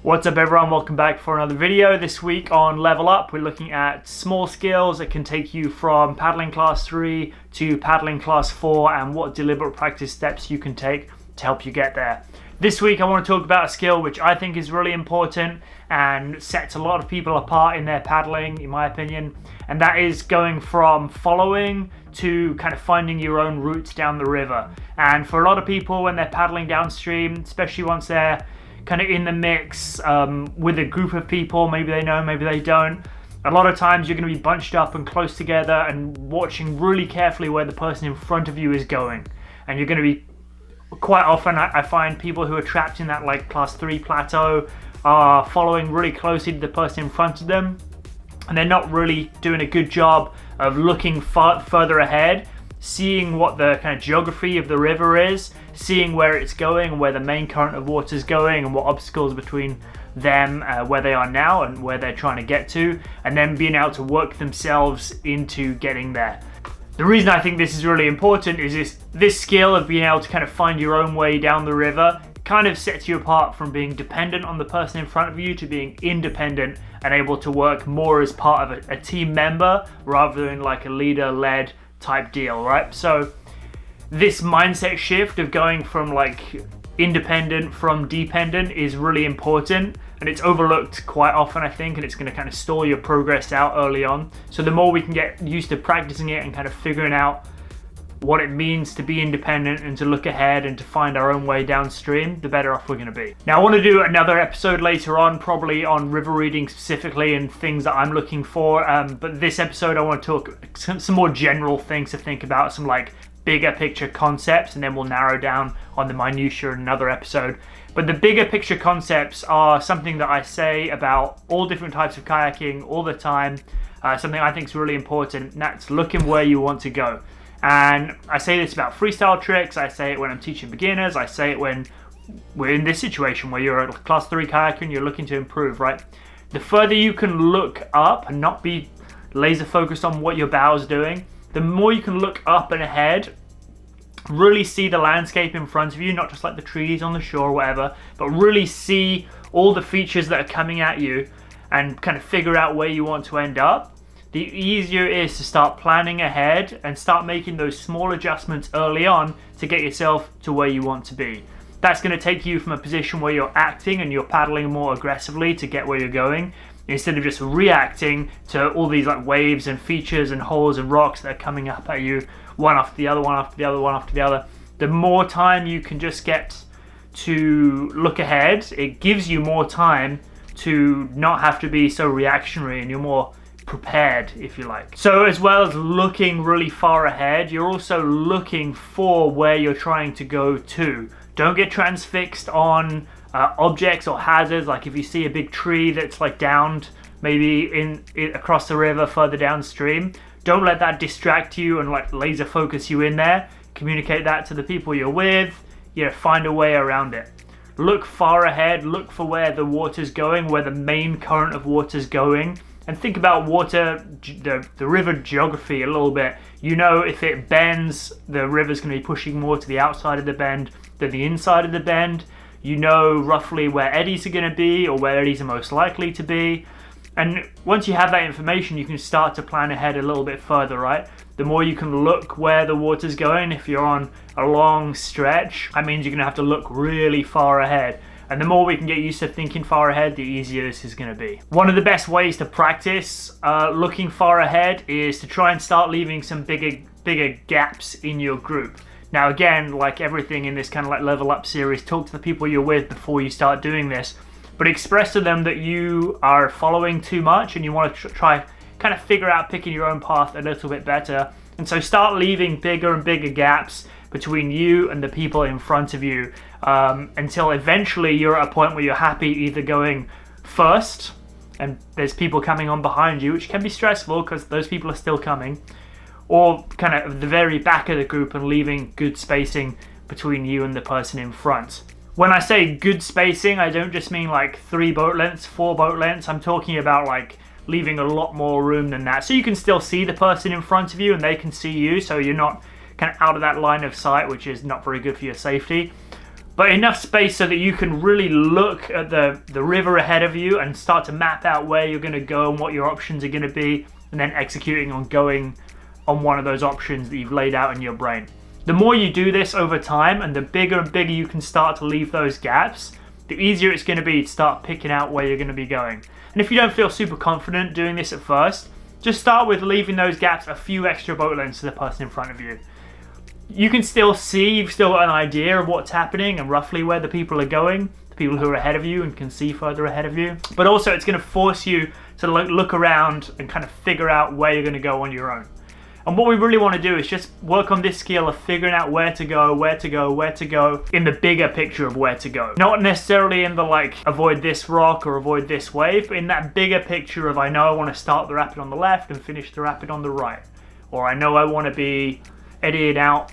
What's up everyone, welcome back for another video. This week on Level Up we're looking at small skills that can take you from paddling class 3 to paddling class 4 and what deliberate practice steps you can take to help you get there. This week I want to talk about a skill which I think is really important and sets a lot of people apart in their paddling, in my opinion, and that is going from following to kind of finding your own routes down the river. And for a lot of people when they're paddling downstream, especially once they're kind of in the mix with a group of people, maybe they know, maybe they don't, a lot of times you're going to be bunched up and close together and watching really carefully where the person in front of you is going. And you're going to be, quite often I find people who are trapped in that like class 3 plateau are following really closely to the person in front of them, and they're not really doing a good job of looking further ahead, seeing what the kind of geography of the river is, seeing where it's going, where the main current of water is going, and what obstacles between them, where they are now and where they're trying to get to, and then being able to work themselves into getting there. The reason I think this is really important is this skill of being able to kind of find your own way down the river kind of sets you apart from being dependent on the person in front of you to being independent and able to work more as part of a team member rather than like a leader-led type deal, right? So this mindset shift of going from like independent from dependent is really important, and it's overlooked quite often, I think, and it's going to kind of stall your progress out early on. So the more we can get used to practicing it and kind of figuring out what it means to be independent and to look ahead and to find our own way downstream, the better off we're going to be. Now I want to do another episode later on, probably on river reading specifically and things that I'm looking for, but this episode I want to talk some more general things to think about, some like bigger picture concepts, and then we'll narrow down on the minutiae in another episode. But the bigger picture concepts are something that I say about all different types of kayaking all the time, something I think is really important, and that's looking where you want to go. And I say this about freestyle tricks, I say it when I'm teaching beginners, I say it when we're in this situation where you're a class 3 kayaker and you're looking to improve, right? The further you can look up and not be laser focused on what your bow is doing, the more you can look up and ahead, really see the landscape in front of you, not just like the trees on the shore or whatever, but really see all the features that are coming at you and kind of figure out where you want to end up, the easier it is to start planning ahead and start making those small adjustments early on to get yourself to where you want to be. That's going to take you from a position where you're acting and you're paddling more aggressively to get where you're going, instead of just reacting to all these like waves and features and holes and rocks that are coming up at you one after the other, one after the other, one after the other. The more time you can just get to look ahead, it gives you more time to not have to be so reactionary, and you're more prepared, if you like. So as well as looking really far ahead, you're also looking for where you're trying to go to. Don't get transfixed on objects or hazards. Like if you see a big tree that's like downed maybe across the river further downstream, don't let that distract you and like laser focus you in there. Communicate that to the people you're with, find a way around it. Look far ahead, look for where the water's going, where the main current of water's going, and think about water, the river geography a little bit. If it bends, the river's going to be pushing more to the outside of the bend than the inside of the bend. You know roughly where eddies are going to be or where eddies are most likely to be. And once you have that information, you can start to plan ahead a little bit further, right? The more you can look where the water's going, if you're on a long stretch, that means you're going to have to look really far ahead. And the more we can get used to thinking far ahead, the easier this is going to be. One of the best ways to practice looking far ahead is to try and start leaving some bigger gaps in your group. Now again, like everything in this kind of like Level Up series, talk to the people you're with before you start doing this, but express to them that you are following too much and you want to try kind of figure out picking your own path a little bit better. And so start leaving bigger and bigger gaps between you and the people in front of you, until eventually you're at a point where you're happy either going first and there's people coming on behind you, which can be stressful because those people are still coming, or kind of the very back of the group and leaving good spacing between you and the person in front. When I say good spacing, I don't just mean like 3 boat lengths, 4 boat lengths. I'm talking about like leaving a lot more room than that. So you can still see the person in front of you and they can see you, so you're not kind of out of that line of sight, which is not very good for your safety. but enough space so that you can really look at the river ahead of you and start to map out where you're going to go and what your options are going to be, and then executing on going on one of those options that you've laid out in your brain. The more you do this over time, and the bigger and bigger you can start to leave those gaps, the easier it's going to be to start picking out where you're going to be going. And if you don't feel super confident doing this at first, just start with leaving those gaps a few extra boat lengths to the person in front of you. You can still see, you've still got an idea of what's happening and roughly where the people are going, the people who are ahead of you and can see further ahead of you. But also it's going to force you to look around and kind of figure out where you're going to go on your own. And what we really want to do is just work on this skill of figuring out where to go in the bigger picture of where to go. Not necessarily in the like, avoid this rock or avoid this wave, but in that bigger picture of I know I want to start the rapid on the left and finish the rapid on the right. Or I know I want to be eddying out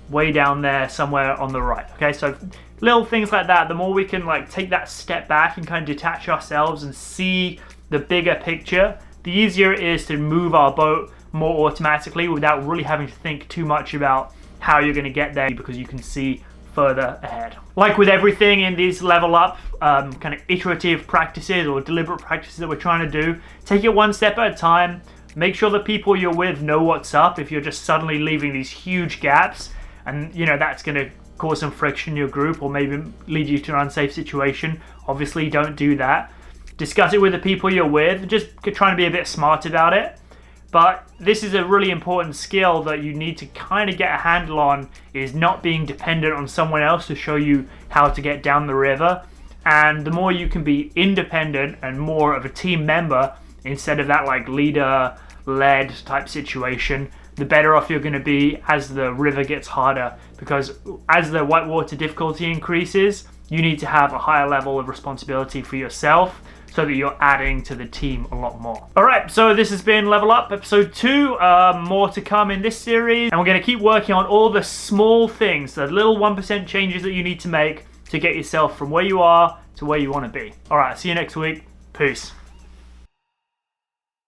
way down there somewhere on the right. Okay, so little things like that, the more we can like take that step back and kind of detach ourselves and see the bigger picture, the easier it is to move our boat more automatically without really having to think too much about how you're going to get there, because you can see further ahead. Like with everything in these level up kind of iterative practices or deliberate practices that we're trying to do, take it one step at a time. Make sure the people you're with know what's up. If you're just suddenly leaving these huge gaps, and you know that's going to cause some friction in your group or maybe lead you to an unsafe situation, obviously don't do that. Discuss it with the people you're with, just trying to be a bit smart about it. But this is a really important skill that you need to kind of get a handle on, is not being dependent on someone else to show you how to get down the river. And the more you can be independent and more of a team member instead of that like leader-led type situation, the better off you're going to be as the river gets harder, because as the whitewater difficulty increases, you need to have a higher level of responsibility for yourself so that you're adding to the team a lot more. Alright, so this has been Level Up episode 2. More to come in this series, and we're going to keep working on all the small things, the little 1% changes that you need to make to get yourself from where you are to where you want to be. Alright, see you next week. Peace.